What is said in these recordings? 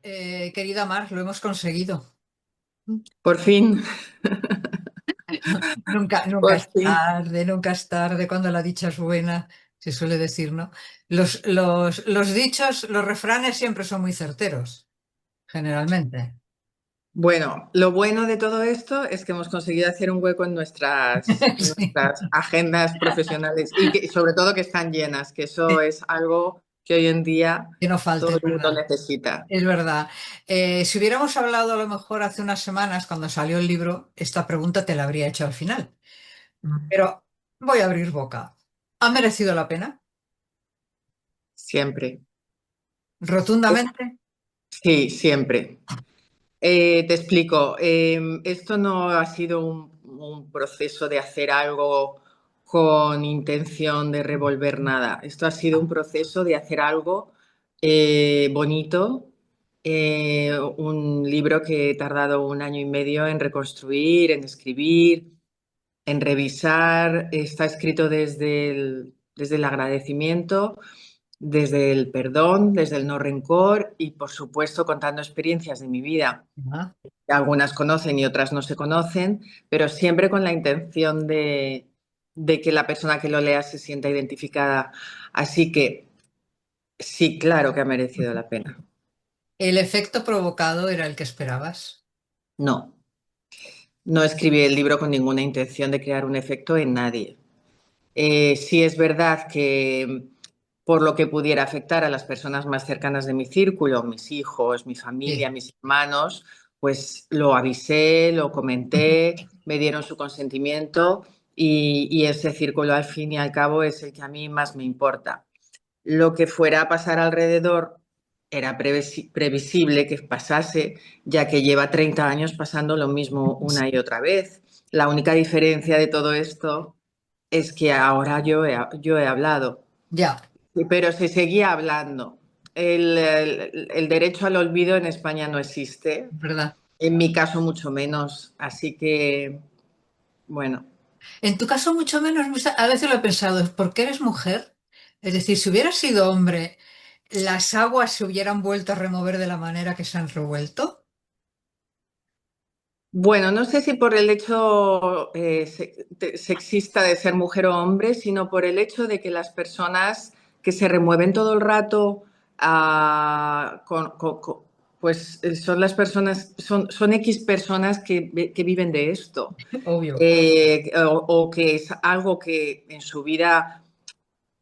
Querida Mar, lo hemos conseguido. Por fin, Nunca por es fin. tarde, nunca es tarde cuando la dicha es buena, se suele decir, ¿no? Los dichos, los refranes siempre son muy certeros, generalmente. Bueno, lo bueno de todo esto es que hemos conseguido hacer un hueco en Sí, nuestras agendas profesionales y que, sobre todo que están llenas, que sí, eso es algo que hoy en día que no falte, todo es el mundo verdad. necesita. Es verdad. Si hubiéramos hablado a lo mejor hace unas semanas, cuando salió el libro, esta pregunta te la habría hecho al final. Pero voy a abrir boca. ¿Ha merecido la pena? Siempre. Rotundamente. Sí, siempre. Te explico. Esto no ha sido un proceso de hacer algo con intención de revolver nada. Esto ha sido un proceso de hacer algo bonito. Un libro que he tardado un año y medio en reconstruir, en escribir, en revisar. Está escrito desde el agradecimiento, desde el perdón, desde el no rencor y, por supuesto, contando experiencias de mi vida. Ah, Algunas conocen y otras no se conocen, pero siempre con la intención de que la persona que lo lea se sienta identificada. Así que sí, claro que ha merecido la pena. ¿el efecto provocado era el que esperabas? No, no escribí el libro con ninguna intención de crear un efecto en nadie. Sí es verdad que por lo que pudiera afectar a las personas más cercanas de mi círculo, mis hijos, mi Sí. familia, mis hermanos, pues lo avisé, lo comenté, me dieron su consentimiento y ese círculo al fin y al cabo es el que a mí más me importa. Lo que fuera a pasar alrededor era previsible que pasase, ya que lleva 30 años pasando lo mismo una y otra vez. La única diferencia de todo esto es que ahora yo he hablado, Ya, pero se seguía hablando. El derecho al olvido en España no existe, ¿verdad? en mi caso mucho menos, así que, bueno. En tu caso, mucho menos, a veces lo he pensado, ¿es porque eres mujer? Es decir, si hubieras sido hombre, ¿las aguas se hubieran vuelto a remover de la manera que se han revuelto? Bueno, no sé si por el hecho sexista de ser mujer o hombre, sino por el hecho de que las personas que se remueven todo el rato, pues son las personas, son X personas que viven de esto. Obvio. O que es algo que en su vida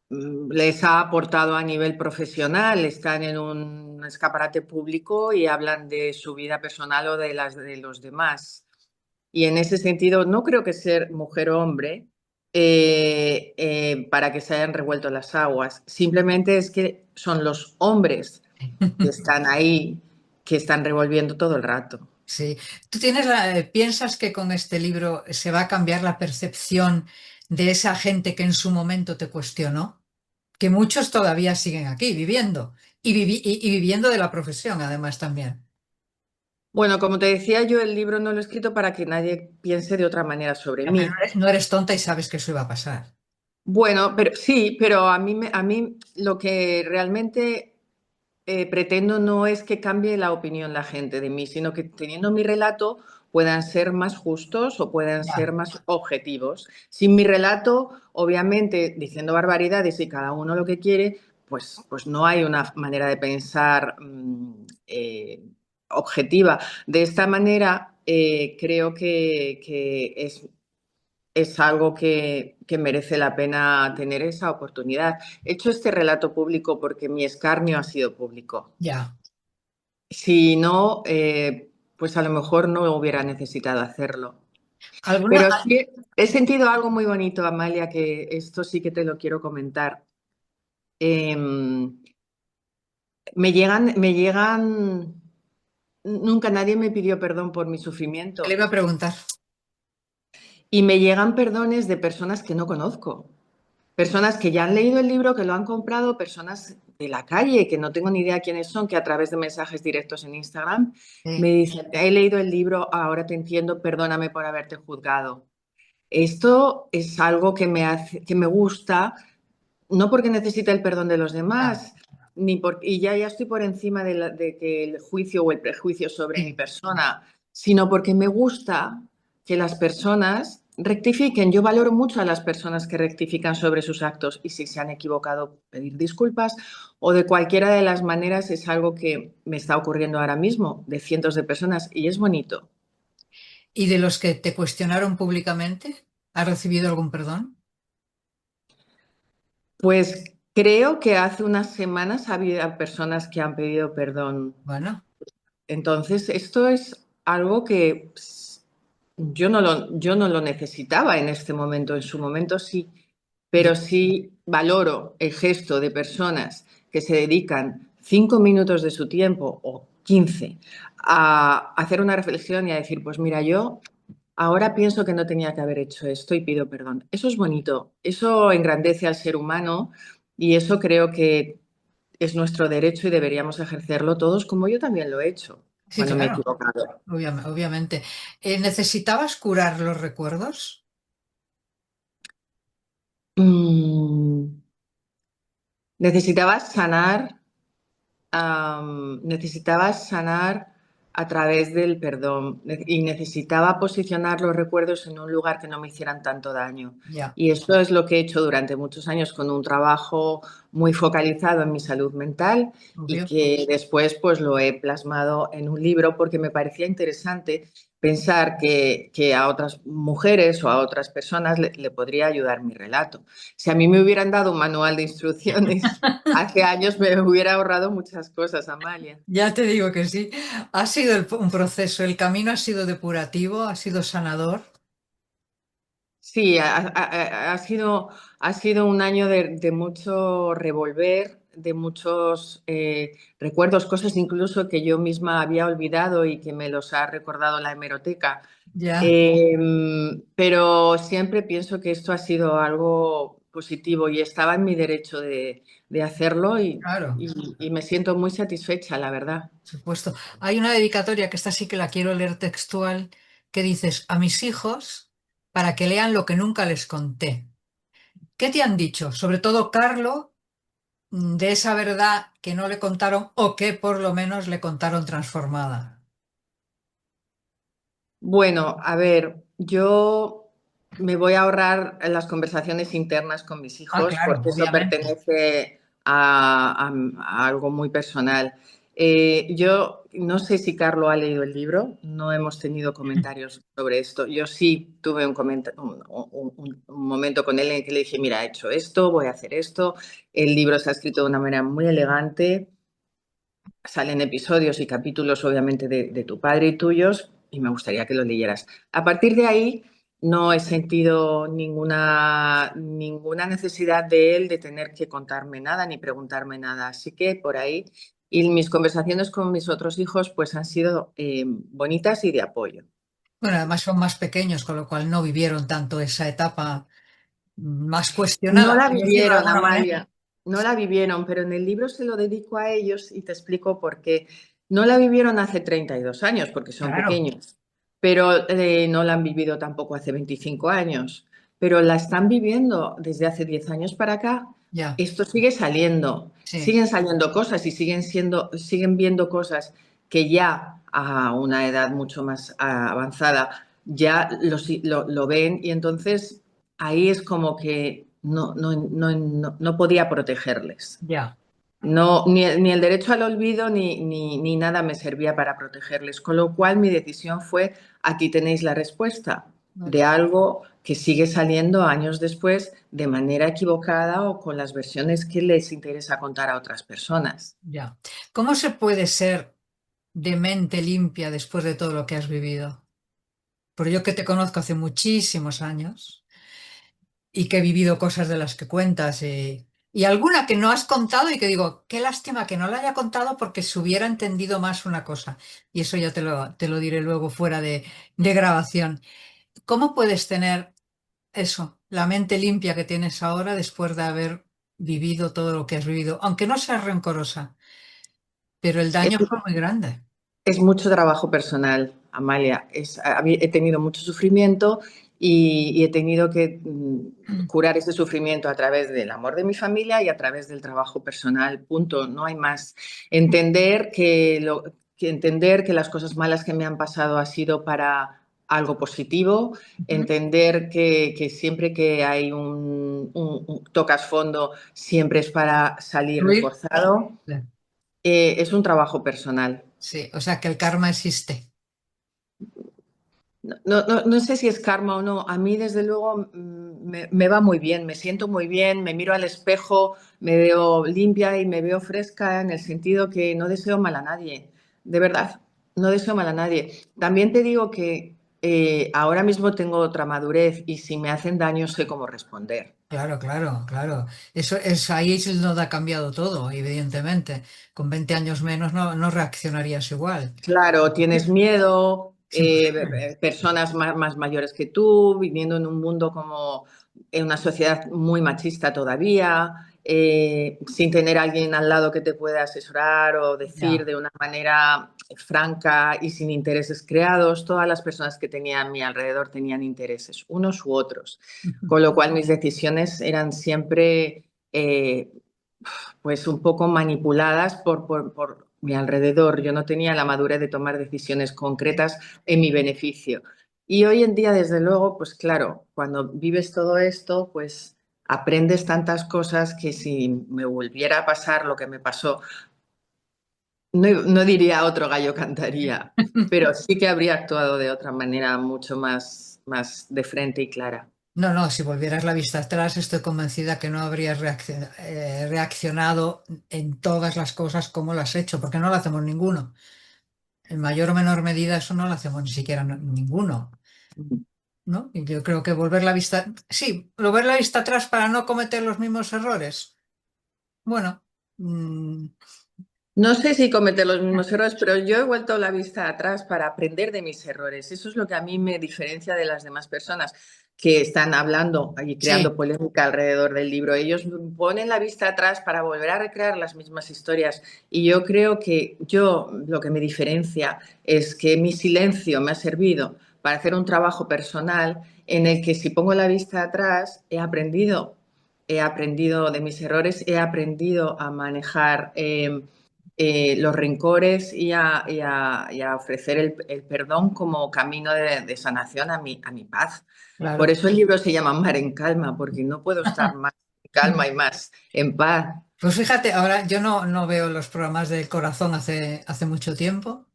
les ha aportado a nivel profesional, están en un escaparate público y hablan de su vida personal o de las de los demás. Y en ese sentido, no creo que ser mujer o hombre para que se hayan revuelto las aguas. Simplemente es que son los hombres que están ahí, que están revolviendo todo el rato. Sí. ¿Tú piensas que con este libro se va a cambiar la percepción de esa gente que en su momento te cuestionó? Que muchos todavía siguen aquí viviendo y viviendo de la profesión, además también. Bueno, como te decía yo, el libro no lo he escrito para que nadie piense de otra manera sobre Ya, pero mí. no eres tonta y sabes que eso iba a pasar. Bueno, pero sí, pero a mí lo que realmente pretendo no es que cambie la opinión la gente de mí, sino que teniendo mi relato puedan ser más justos o puedan ser Ya. más objetivos. Sin mi relato, obviamente, diciendo barbaridades y cada uno lo que quiere, pues no hay una manera de pensar objetiva. De esta manera, creo que es algo que merece la pena tener esa oportunidad. He hecho este relato público porque mi escarnio ha sido público. Ya. Si no, pues a lo mejor no hubiera necesitado hacerlo. ¿Alguna? Pero sí he sentido algo muy bonito, Amalia, que esto sí que te lo quiero comentar. Nunca nadie me pidió perdón por mi Le sufrimiento. iba a preguntar. Y me llegan perdones de personas que no conozco. Personas que ya han leído el libro, que lo han comprado, personas de la calle, que no tengo ni idea quiénes son, que a través de mensajes directos en Instagram me dicen, he leído el libro, ahora te entiendo, perdóname por haberte juzgado. Esto es algo que me gusta, no porque necesite el perdón de los Ya. demás, y ya estoy por encima de que el juicio o el prejuicio sobre mi persona, sino porque me gusta que las personas rectifiquen. Yo valoro mucho a las personas que rectifican sobre sus actos y si se han equivocado, pedir disculpas o de cualquiera de las maneras es algo que me está ocurriendo ahora mismo de cientos de personas y es bonito. ¿Y de los que te cuestionaron públicamente, has recibido algún perdón? Pues creo que hace unas semanas ha habido personas que han pedido perdón. Bueno, Entonces, esto es algo que yo no lo necesitaba en este momento, en su momento sí, ya, pero sí valoro el gesto de personas que se dedican 5 minutos de su tiempo o 15 a hacer una reflexión y a decir, pues mira, yo ahora pienso que no tenía que haber hecho esto y pido perdón. Eso es bonito, eso engrandece al ser humano y eso creo que es nuestro derecho y deberíamos ejercerlo todos, como yo también lo he hecho sí, cuando me he claro, equivocado. obviamente. ¿Necesitabas curar los recuerdos? Mm, necesitabas sanar necesitaba sanar a través del perdón y necesitaba posicionar los recuerdos en un lugar que no me hicieran tanto daño. Ya, Y eso es lo que he hecho durante muchos años con un trabajo muy focalizado en mi salud mental y obvio. que después pues lo he plasmado en un libro porque me parecía interesante pensar que a otras mujeres o a otras personas le podría ayudar mi relato. Si a mí me hubieran dado un manual de instrucciones hace años me hubiera ahorrado muchas cosas, Amalia. Ya te digo que sí. Ha sido un proceso, el camino ha sido depurativo, ha sido sanador. Sí, ha sido un año de mucho revolver, de muchos recuerdos, cosas incluso que yo misma había olvidado y que me los ha recordado la hemeroteca. Ya, Pero siempre pienso que esto ha sido algo positivo y estaba en mi derecho de hacerlo claro, y me siento muy satisfecha, la verdad. por supuesto. Hay una dedicatoria que esta sí que la quiero leer textual, que dices, a mis hijos, para que lean lo que nunca les conté. ¿Qué te han dicho? Sobre todo Carlo, de esa verdad que no le contaron o que por lo menos le contaron transformada. Bueno, a ver, yo me voy a ahorrar las conversaciones internas con mis Ah, hijos claro, porque eso obviamente. pertenece a algo muy personal. Yo no sé si Carlo ha leído el libro, no hemos tenido comentarios sobre esto. Yo sí tuve un momento con él en el que le dije, mira, he hecho esto, voy a hacer esto. El libro se ha escrito de una manera muy elegante, salen episodios y capítulos, obviamente, de tu padre y tuyos, y me gustaría que los leyeras. A partir de ahí, no he sentido ninguna necesidad de él de tener que contarme nada ni preguntarme nada. Así que por ahí, y mis conversaciones con mis otros hijos, pues han sido bonitas y de apoyo. Bueno, además son más pequeños, con lo cual no vivieron tanto esa etapa más No cuestionada, la por decirlo de vivieron, alguna manera. Amalia, no la vivieron, pero en el libro se lo dedico a ellos y te explico por qué. No la vivieron hace 32 años porque son Claro, pequeños, pero no la han vivido tampoco hace 25 años, pero la están viviendo desde hace 10 años para acá. ya, Esto sigue saliendo, sí, siguen saliendo cosas y siguen viendo cosas que ya a una edad mucho más avanzada ya lo ven y entonces ahí es como que no podía protegerles. ya. No, ni el derecho al olvido ni nada me servía para protegerles. Con lo cual mi decisión fue, aquí tenéis la respuesta de algo que sigue saliendo años después de manera equivocada o con las versiones que les interesa contar a otras personas. Ya. ¿Cómo se puede ser de mente limpia después de todo lo que has vivido? Porque yo que te conozco hace muchísimos años y que he vivido cosas de las que cuentas y alguna que no has contado y que digo, qué lástima que no la haya contado porque se hubiera entendido más una cosa. Y eso ya te lo diré luego fuera de grabación. ¿Cómo puedes tener eso, la mente limpia que tienes ahora después de haber vivido todo lo que has vivido? Aunque no seas rencorosa, pero el Es, daño fue muy grande. es mucho trabajo personal, Amalia. He tenido mucho sufrimiento y he tenido que curar ese sufrimiento a través del amor de mi familia y a través del trabajo personal, punto, no hay más. Entender entender que las cosas malas que me han pasado ha sido para algo positivo, entender que siempre que hay tocas fondo, siempre es para salir Fluir. reforzado. Es un trabajo personal. Sí, o sea que el karma existe. No sé si es karma o no. A mí, desde luego, me va muy bien, me siento muy bien, me miro al espejo, me veo limpia y me veo fresca en el sentido que no deseo mal a nadie. De verdad, no deseo mal a nadie. También te digo que ahora mismo tengo otra madurez y si me hacen daño sé cómo responder. Claro, claro, claro. Eso es ahí es donde ha cambiado todo, evidentemente. Con 20 años menos no reaccionarías igual. Claro, tienes miedo, Sí, personas más mayores que tú, viviendo en un mundo como en una sociedad muy machista todavía, sin tener a alguien al lado que te pueda asesorar o decir ya. de una manera franca y sin intereses creados. Todas las personas que tenía a mi alrededor tenían intereses, unos u otros, con lo cual mis decisiones eran siempre pues un poco manipuladas por mi alrededor. Yo no tenía la madurez de tomar decisiones concretas en mi beneficio. Y hoy en día, desde luego, pues claro, cuando vives todo esto, pues aprendes tantas cosas que si me volviera a pasar lo que me pasó, no diría otro gallo cantaría, pero sí que habría actuado de otra manera mucho más de frente y clara. No, no, si volvieras la vista atrás, estoy convencida que no habrías reaccionado en todas las cosas como lo has hecho, porque no lo hacemos ninguno. En mayor o menor medida eso no lo hacemos ni siquiera ninguno, ¿no? Y yo creo que volver la vista, sí, volver la vista atrás para no cometer los mismos errores. Bueno, mm, No sé si cometer los mismos errores, pero yo he vuelto la vista atrás para aprender de mis errores. Eso es lo que a mí me diferencia de las demás personas que están hablando y creando sí, polémica alrededor del libro. Ellos ponen la vista atrás para volver a recrear las mismas historias. Y yo creo que lo que me diferencia es que mi silencio me ha servido para hacer un trabajo personal en el que si pongo la vista atrás he aprendido de mis errores, he aprendido a manejar los rencores y a ofrecer el perdón como camino de sanación a mi paz. Por claro. eso el libro se llama Mar en Calma, porque no puedo estar más en calma y más en paz. Pues fíjate, ahora yo no veo los programas del corazón hace mucho tiempo,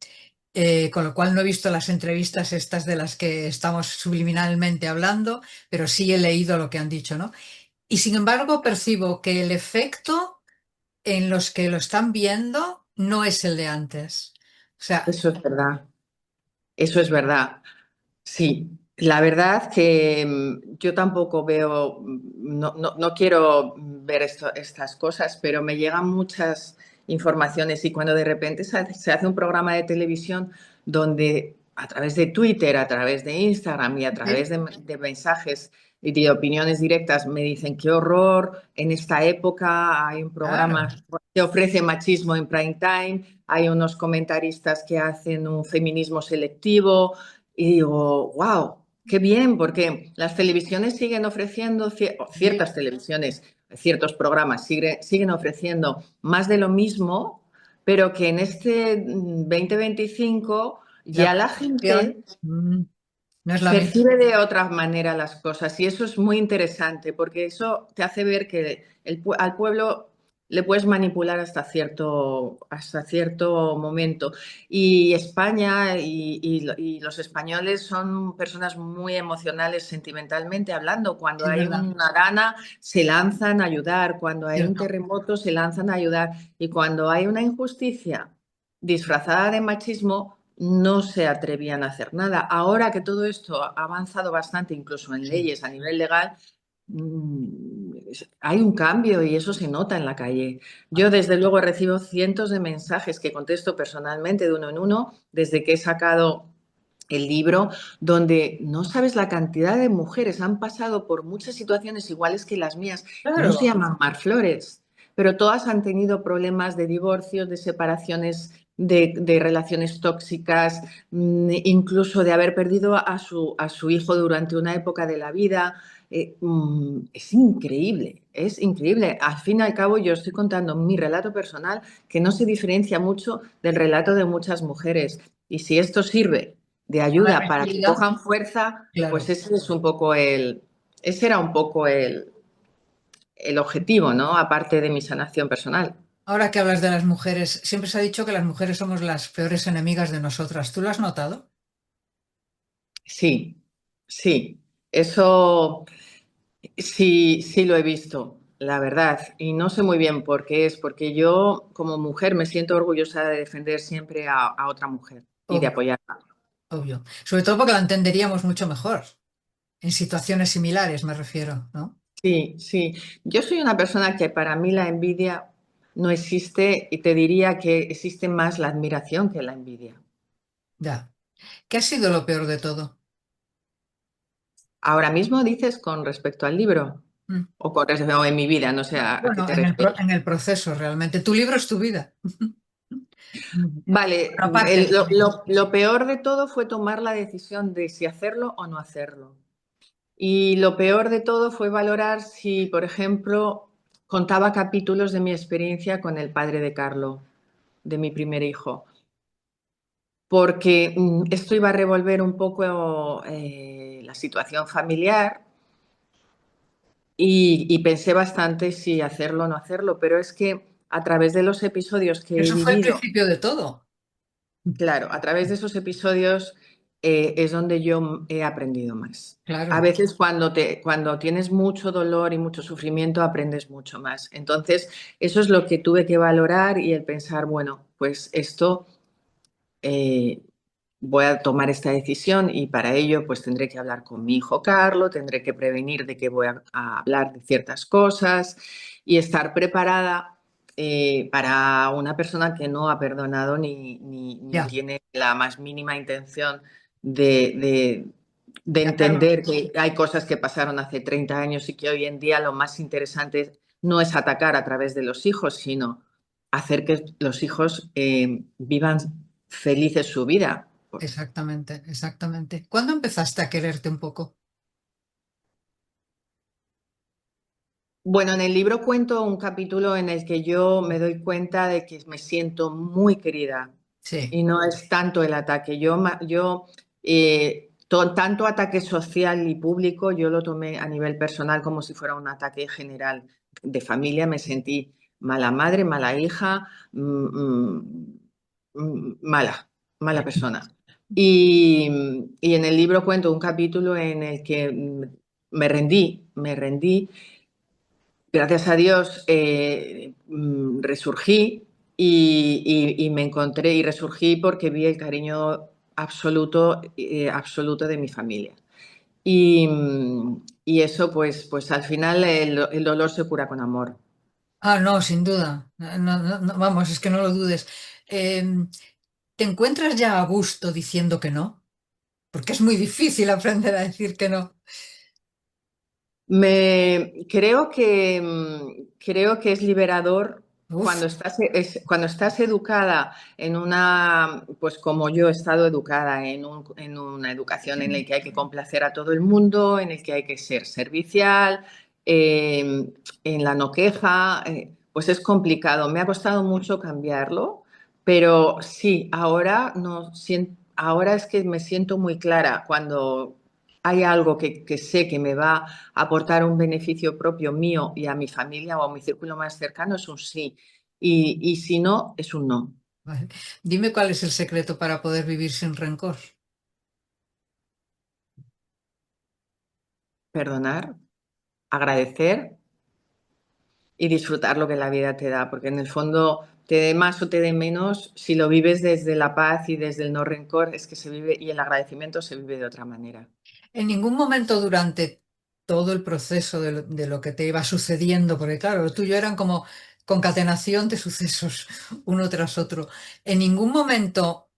con lo cual no he visto las entrevistas estas de las que estamos subliminalmente hablando, pero sí he leído lo que han dicho, ¿no? Y sin embargo percibo que el efecto en los que lo están viendo no es el de antes. O sea, Eso es verdad, eso es verdad. Sí, la verdad que yo tampoco veo, no quiero ver estas cosas, pero me llegan muchas informaciones y cuando de repente se hace un programa de televisión donde a través de Twitter, a través de Instagram y a través sí, de mensajes y de opiniones directas me dicen qué horror, en esta época hay un programa claro. que ofrece machismo en prime time, hay unos comentaristas que hacen un feminismo selectivo y digo, wow, qué bien, porque las televisiones siguen ofreciendo, Sí, ciertas televisiones, ciertos programas siguen ofreciendo más de lo mismo, pero que en este 2025 la ya la gente percepción no es la misma. percibe de otra manera las cosas y eso es muy interesante porque eso te hace ver que al pueblo le puedes manipular hasta cierto momento. Y España y los españoles son personas muy emocionales sentimentalmente hablando. Cuando Es hay verdad, una gana, se lanzan a ayudar. Cuando hay un cierto. terremoto, se lanzan a ayudar. Y cuando hay una injusticia disfrazada de machismo, no se atrevían a hacer nada. Ahora que todo esto ha avanzado bastante, incluso en Sí. leyes a nivel legal, hay un cambio y eso se nota en la calle. Yo, desde luego, recibo cientos de mensajes que contesto personalmente de uno en uno desde que he sacado el libro, donde no sabes la cantidad de mujeres han pasado por muchas situaciones iguales que las mías. No se Claro, llaman Mar Flores, pero todas han tenido problemas de divorcios, de separaciones de relaciones tóxicas, incluso de haber perdido a su hijo durante una época de la vida. Es increíble, es increíble. Al fin y al cabo, yo estoy contando mi relato personal que no se diferencia mucho del relato de muchas mujeres. Y si esto sirve de A dar ayuda para que visibilidad, cojan fuerza, pues claro. ese era un poco el objetivo, ¿no? Aparte de mi sanación personal. Ahora que hablas de las mujeres, siempre se ha dicho que las mujeres somos las peores enemigas de nosotras. ¿Tú lo has notado? Sí, sí, eso sí, sí lo he visto, la verdad. Y no sé muy bien por qué es, porque yo como mujer me siento orgullosa de defender siempre a otra mujer y de Obvio, apoyarla. obvio. Sobre todo porque la entenderíamos mucho mejor. En situaciones similares me refiero, ¿no? Sí, sí. Yo soy una persona que para mí la envidia no existe y te diría que existe más la admiración que la envidia. Ya. ¿Qué ha sido lo peor de todo? Ahora mismo dices con respecto al libro Mm. o con respecto en mi vida, no sé a qué Bueno, te refieres. en el proceso realmente. Tu libro es tu vida. Vale, Bueno, aparte del libro. lo peor de todo fue tomar la decisión de si hacerlo o no hacerlo. Y lo peor de todo fue valorar si, por ejemplo, contaba capítulos de mi experiencia con el padre de Carlo, de mi primer hijo, porque esto iba a revolver un poco la situación familiar y pensé bastante si hacerlo o no hacerlo, pero es que a través de los episodios que he Eso fue el vivido. principio de todo. Claro, a través de esos episodios es donde yo he aprendido más. A Claro, veces cuando tienes mucho dolor y mucho sufrimiento aprendes mucho más. Entonces, eso es lo que tuve que valorar y el pensar, bueno, pues esto eh, voy a tomar esta decisión y para ello pues tendré que hablar con mi hijo Carlos, tendré que prevenir de que voy a hablar de ciertas cosas y estar preparada para una persona que no ha perdonado ni ya. tiene la más mínima intención de, de, de De hacerlo. entender que hay cosas que pasaron hace 30 años y que hoy en día lo más interesante no es atacar a través de los hijos, sino hacer que los hijos vivan felices su vida. Exactamente, exactamente. ¿Cuándo empezaste a quererte un poco? Bueno, en el libro cuento un capítulo en el que yo me doy cuenta de que me siento muy querida Sí, y no es tanto el ataque. Yo tanto ataque social y público, yo lo tomé a nivel personal como si fuera un ataque general de familia. Me sentí mala madre, mala hija, mala persona. Y en el libro cuento un capítulo en el que me rendí. Gracias a Dios resurgí y me encontré y resurgí porque vi el cariño absoluto, absoluto de mi familia. Y eso, pues al final el dolor se cura con amor. ah, no, sin duda. Vamos, es que no lo dudes. Em, ¿Te encuentras ya a gusto diciendo que no? Porque es muy difícil aprender a decir que no. Creo que es liberador Uf, cuando estás educada en una, pues como yo he estado educada en una educación en la que hay que complacer a todo el mundo, en el que hay que ser servicial, en la no queja, pues es complicado. Me ha costado mucho cambiarlo, pero sí, ahora no ahora es que me siento muy clara cuando hay algo que sé que me va a aportar un beneficio propio mío y a mi familia o a mi círculo más cercano, es un sí. Y si no, es un no. vale. Dime cuál es el secreto para poder vivir sin rencor. Perdonar, agradecer y disfrutar lo que la vida te da, porque en el fondo te dé más o te dé menos, si lo vives desde la paz y desde el no rencor, es que se vive y el agradecimiento se vive de otra manera. En ningún momento durante todo el proceso de lo que te iba sucediendo, porque claro, lo tuyo eran como concatenación de sucesos uno tras otro. En ningún momento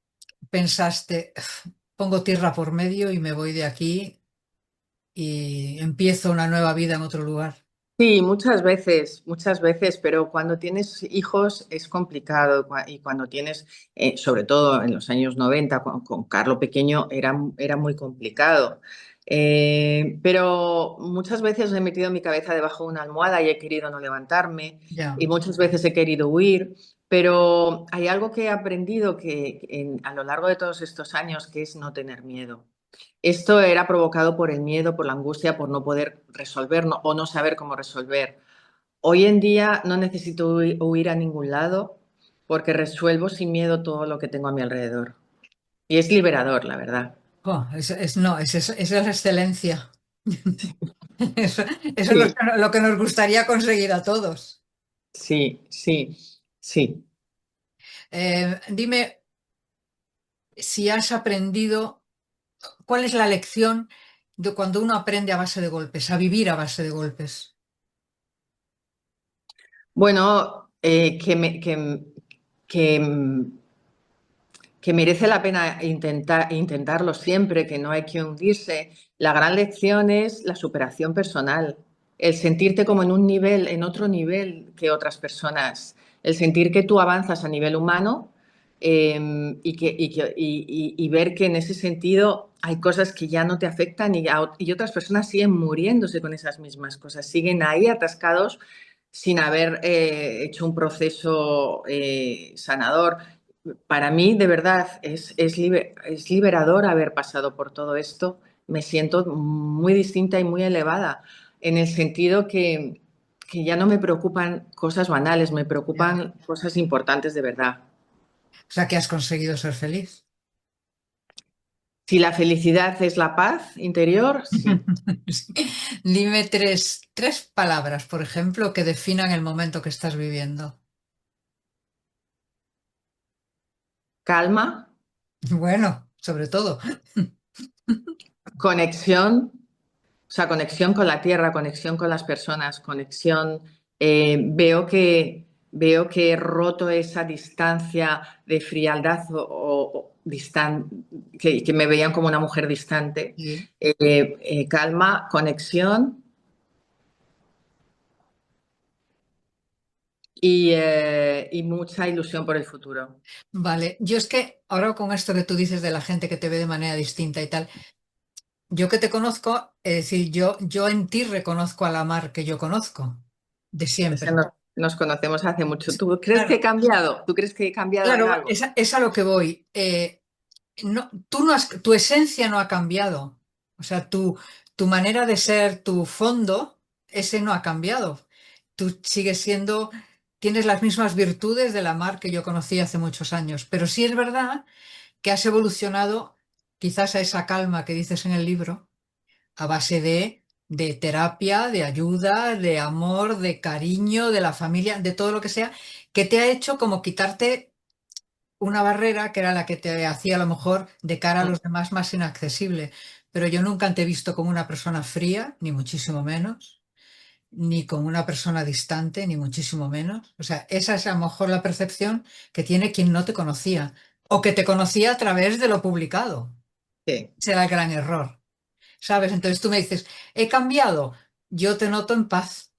pensaste, "Uf, pongo tierra por medio y me voy de aquí y empiezo una nueva vida en otro lugar". Sí, muchas veces, pero cuando tienes hijos es complicado y cuando tienes, sobre todo en los años 90, con Carlo pequeño, era muy complicado. Pero muchas veces he metido mi cabeza debajo de una almohada y he querido no levantarme Ya. y muchas veces he querido huir, pero hay algo que he aprendido a lo largo de todos estos años que es no tener miedo. Esto era provocado por el miedo, por la angustia, por no poder resolver o no saber cómo resolver. Hoy en día no necesito huir a ningún lado porque resuelvo sin miedo todo lo que tengo a mi alrededor. Y es liberador, la verdad. Jo, no, esa es la excelencia. Eso, eso es Sí, lo que nos gustaría conseguir a todos. sí, sí, sí. Dime si has aprendido, ¿cuál es la lección de cuando uno aprende a base de golpes, a vivir a base de golpes? Bueno, que, que merece la pena intentarlo siempre, que no hay que hundirse. La gran lección es la superación personal, el sentirte como en un nivel, en otro nivel que otras personas, el sentir que tú avanzas a nivel humano y ver que en ese sentido hay cosas que ya no te afectan y otras personas siguen muriéndose con esas mismas cosas, siguen ahí atascados sin haber hecho un proceso sanador. Para mí, de verdad, es liberador haber pasado por todo esto. Me siento muy distinta y muy elevada, en el sentido que ya no me preocupan cosas banales, me Ya. preocupan cosas importantes de verdad. O sea, que has conseguido ser feliz. Si la felicidad es la paz interior, sí. Sí. Dime tres palabras, por ejemplo, que definan el momento que estás viviendo. Calma, Bueno, sobre todo. conexión, o sea, conexión con la tierra, conexión con las personas, conexión. Veo que he roto esa distancia de frialdad que me veían como una mujer distante. Sí. Calma, conexión y mucha ilusión por el futuro. Vale, yo es que ahora con esto que tú dices de la gente que te ve de manera distinta y tal, yo que te conozco, es decir, yo en ti reconozco a la Mar que yo conozco, de O sea, siempre. nos conocemos hace mucho. ¿Tú crees que he Claro, cambiado? ¿Tú crees que he cambiado en claro, algo? es a lo que voy. No, tú no has, tu esencia no ha cambiado. O sea, tu manera de ser, tu fondo, ese no ha cambiado. Tú sigues siendo, tienes las mismas virtudes de la Mar que yo conocí hace muchos años, pero sí es verdad que has evolucionado quizás a esa calma que dices en el libro, a base de terapia, de ayuda, de amor, de cariño, de la familia, de todo lo que sea, que te ha hecho como quitarte una barrera que era la que te hacía a lo mejor de cara a los demás más inaccesible. Pero yo nunca te he visto como una persona fría, ni muchísimo menos, ni como una persona distante, ni muchísimo menos. O sea, esa es a lo mejor la percepción que tiene quien no te conocía o que te conocía a través de lo publicado. Sí, Ese era el gran error, ¿sabes? Entonces tú me dices, he cambiado, yo te noto en paz,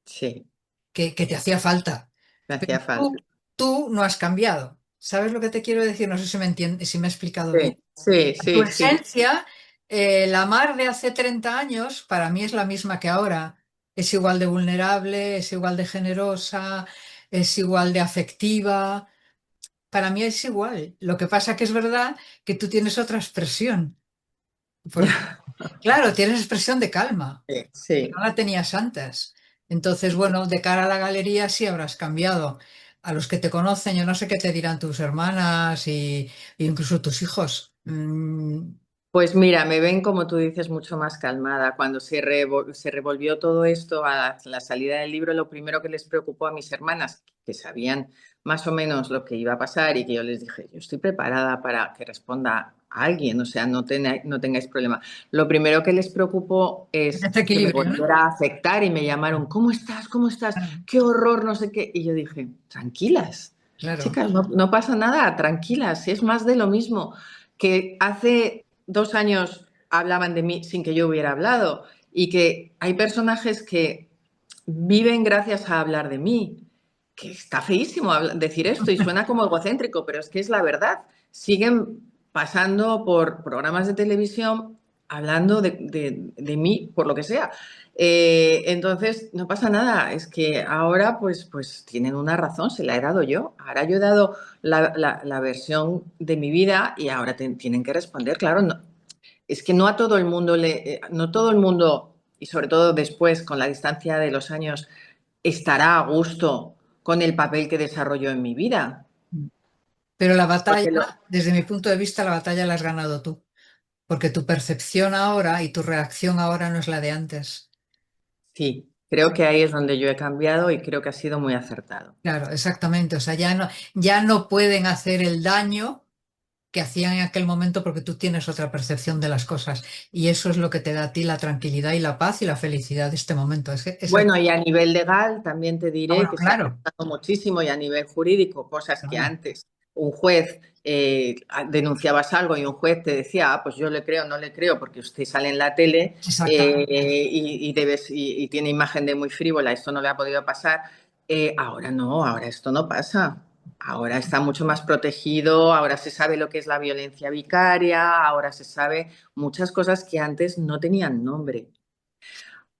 sí, que te hacía falta, me pero hacía falta. tú no has cambiado. ¿Sabes lo que te quiero decir? No sé si me entiendes, si me he explicado bien. Sí, sí, Tu sí, sí. esencia, la Mar de hace 30 años, para mí es la misma que ahora. Es igual de vulnerable, es igual de generosa, es igual de afectiva. Para mí es igual. Lo que pasa que es verdad que tú tienes otra expresión. Porque, claro, tienes expresión de calma, Sí, que no sí. la tenías antes. Entonces, bueno, de cara a la galería sí habrás cambiado. A los que te conocen, yo no sé qué te dirán tus hermanas e incluso tus hijos. Pues mira, me ven, como tú dices, mucho más calmada. Cuando se revolvió todo esto a la salida del libro, lo primero que les preocupó a mis hermanas, que sabían más o menos lo que iba a pasar y que yo les dije, yo estoy preparada para que responda a alguien, o sea, no tengáis problema. Lo primero que les preocupó es Este que me equilibrio, ¿no? volviera a afectar y me llamaron, ¿cómo estás? ¿Cómo estás? Claro, ¡Qué horror! No sé qué. Y yo dije, tranquilas, claro. chicas, no pasa nada, tranquilas, es más de lo mismo que hace 2 años hablaban de mí sin que yo hubiera hablado y que hay personajes que viven gracias a hablar de mí, que está feísimo decir esto y suena como egocéntrico, pero es que es la verdad. Siguen pasando por programas de televisión hablando de mí, por lo que sea. Entonces, no pasa nada, es que ahora pues tienen una razón, se la he dado yo. Ahora yo he dado la versión de mi vida y ahora tienen que responder. Claro, no, es que no a todo el mundo no todo el mundo, y sobre todo después, con la distancia de los años, estará a gusto con el papel que desarrolló en mi vida. Pero la batalla, Porque desde mi punto de vista, la batalla la has ganado tú, porque tu percepción ahora y tu reacción ahora no es la de antes. sí, creo que ahí es donde yo he cambiado y creo que ha sido muy acertado. Claro, exactamente. O sea, ya no pueden hacer el daño que hacían en aquel momento porque tú tienes otra percepción de las cosas. Y eso es lo que te da a ti la tranquilidad y la paz y la felicidad de este momento. Bueno, y a nivel legal también te diré Bueno, que se ha claro, avanzado muchísimo y a nivel jurídico, cosas que claro. antes un juez denunciabas algo y un juez te decía, ah, pues yo le creo, no le creo, porque usted sale en la tele Exactamente. y tiene imagen de muy frívola, esto no le ha podido pasar. Ahora no, ahora esto no pasa. Ahora está mucho más protegido, ahora se sabe lo que es la violencia vicaria, ahora se sabe muchas cosas que antes no tenían nombre.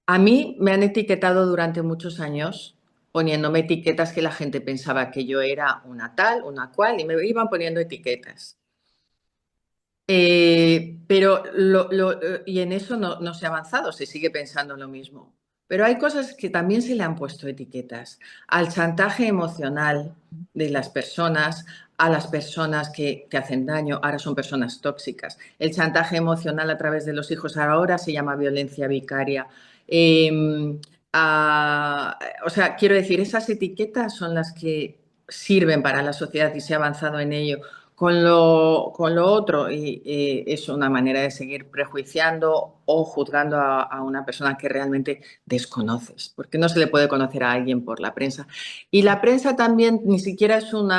A mí me han etiquetado durante muchos años, poniéndome etiquetas que la gente pensaba que yo era una tal, una cual, y me iban poniendo etiquetas. Y en eso no se ha avanzado, se sigue pensando lo mismo. Pero hay cosas que también se le han puesto etiquetas. Al chantaje emocional de las personas, a las personas que te hacen daño, ahora son personas tóxicas. El chantaje emocional a través de los hijos ahora se llama violencia vicaria. Eh, o sea, quiero decir, esas etiquetas son las que sirven para la sociedad y se ha avanzado en ello. Con lo otro, es una manera de seguir prejuiciando o juzgando a una persona que realmente desconoces, porque no se le puede conocer a alguien por la prensa. Y la prensa también ni siquiera es un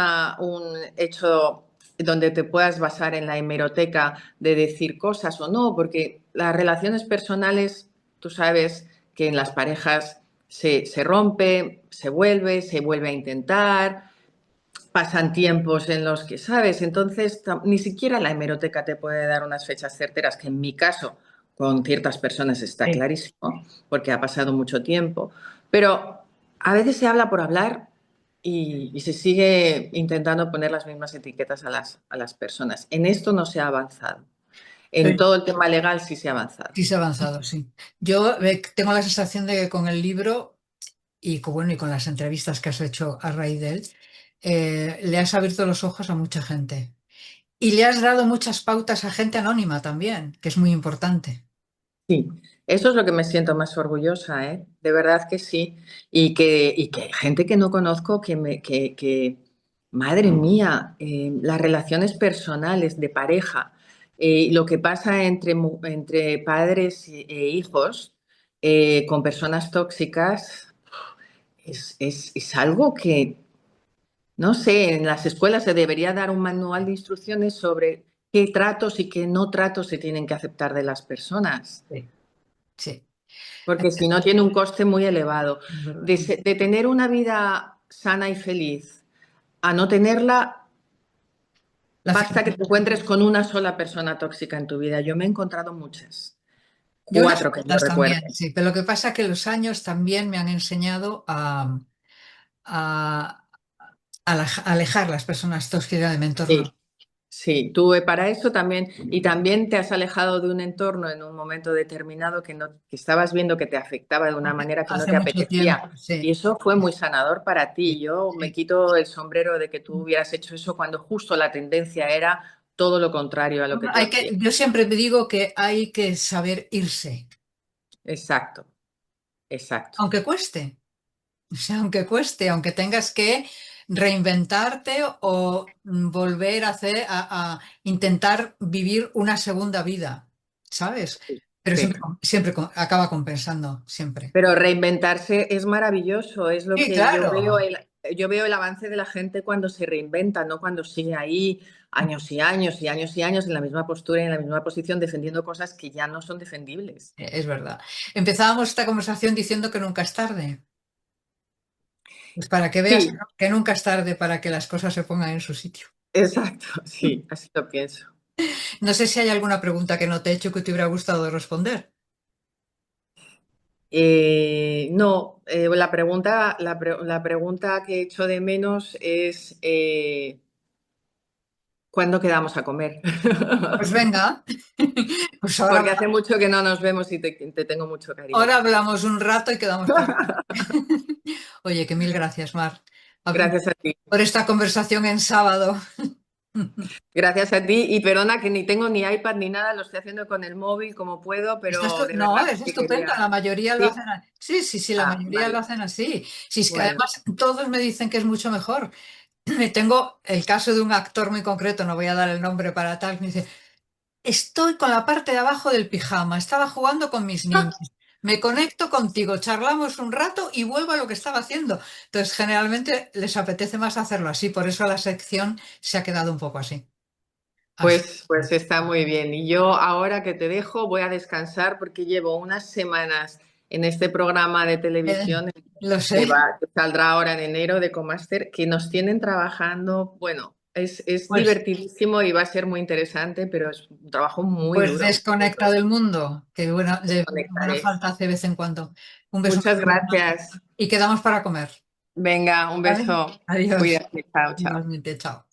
hecho donde te puedas basar en la hemeroteca de decir cosas o no, porque las relaciones personales, tú sabes que en las parejas se rompe, se vuelve a intentar, pasan tiempos en los que, ¿sabes? Entonces, ni siquiera la hemeroteca te puede dar unas fechas certeras, que en mi caso, con ciertas personas está Sí. clarísimo, porque ha pasado mucho tiempo, pero a veces se habla por hablar y se sigue intentando poner las mismas etiquetas a las personas. En esto no se ha avanzado. En Pero todo el tema legal sí se ha avanzado. sí se ha avanzado, sí. Yo tengo la sensación de que con el libro bueno, y con las entrevistas que has hecho a raíz de él, le has abierto los ojos a mucha gente. Y le has dado muchas pautas a gente anónima también, que es muy importante. Sí, eso es lo que me siento más orgullosa, ¿eh? De verdad que sí. Y que hay gente que no conozco madre mía, las relaciones personales de pareja, lo que pasa entre padres e hijos con personas tóxicas, es algo que, no sé, en las escuelas se debería dar un manual de instrucciones sobre qué tratos y qué no tratos se tienen que aceptar de las personas. Sí, sí, Porque si no tiene un coste muy elevado. es verdad. De tener una vida sana y feliz a no tenerla, La basta que te felicidad. encuentres con una sola persona tóxica en tu vida. Yo me he encontrado muchas, Yo unas 4 que yo cuantas recuerdo. también, sí, pero lo que pasa es que los años también me han enseñado a alejar las personas tóxicas de mi entorno. Sí, sí, tuve para eso también, y también te has alejado de un entorno en un momento determinado que estabas viendo que te afectaba de una manera que no Hace te mucho tiempo, apetecía. Y sí. eso fue muy sanador para ti. Sí, Yo me sí. quito el sombrero de que tú hubieras hecho eso cuando justo la tendencia era todo lo contrario a lo que tú hacías. Yo siempre digo que hay que saber irse, Exacto, exacto. aunque cueste. O sea, aunque cueste, aunque tengas que reinventarte o volver a a intentar vivir una segunda vida, ¿sabes? Pero Sí. siempre acaba compensando, siempre. Pero reinventarse es maravilloso, es lo Sí, que yo veo claro. yo veo el avance de la gente cuando se reinventa, no cuando sigue ahí años y años y años y años en la misma postura y en la misma posición defendiendo cosas que ya no son defendibles. Es verdad. Empezábamos esta conversación diciendo que nunca es tarde. Pues para que veas Sí, que nunca es tarde para que las cosas se pongan en su sitio. exacto, sí, así lo pienso. No sé si hay alguna pregunta que no te he hecho que te hubiera gustado responder. No, la pregunta que echo de menos es ¿cuándo quedamos a comer? Pues venga, pues Porque hace mucho que no nos vemos y te tengo mucho cariño. ahora hablamos un rato y quedamos para... Oye, que mil gracias, Mar, Gracias a ti. por esta conversación en sábado. Gracias a ti y perdona que ni tengo ni iPad ni nada, lo estoy haciendo con el móvil como puedo, pero de No, verdad es que estupenda, la mayoría lo Sí, hacen así. Sí, sí, sí, la mayoría lo vale, hacen así. Si es que bueno, además todos me dicen que es mucho mejor. Tengo el caso de un actor muy concreto, no voy a dar el nombre para tal, que me dice, estoy con la parte de abajo del pijama, estaba jugando con mis niños, me conecto contigo, charlamos un rato y vuelvo a lo que estaba haciendo. Entonces, generalmente les apetece más hacerlo así, por eso la sección se ha quedado un poco así. Así. pues está muy bien. Y yo ahora que te dejo voy a descansar porque llevo unas semanas en este programa de Eh, televisión lo sé. que saldrá ahora en enero de Comaster, que nos tienen trabajando, bueno, es Pues, divertidísimo y va a ser muy interesante, pero es un trabajo muy pues duro, muy desconecta duro. del mundo, que buena Desconectaré. falta hace de vez en cuando. Un beso Muchas gracias. y quedamos para comer. Venga, un ¿Vale? beso. Adiós. Cuídate. Chao, chao. Igualmente, chao.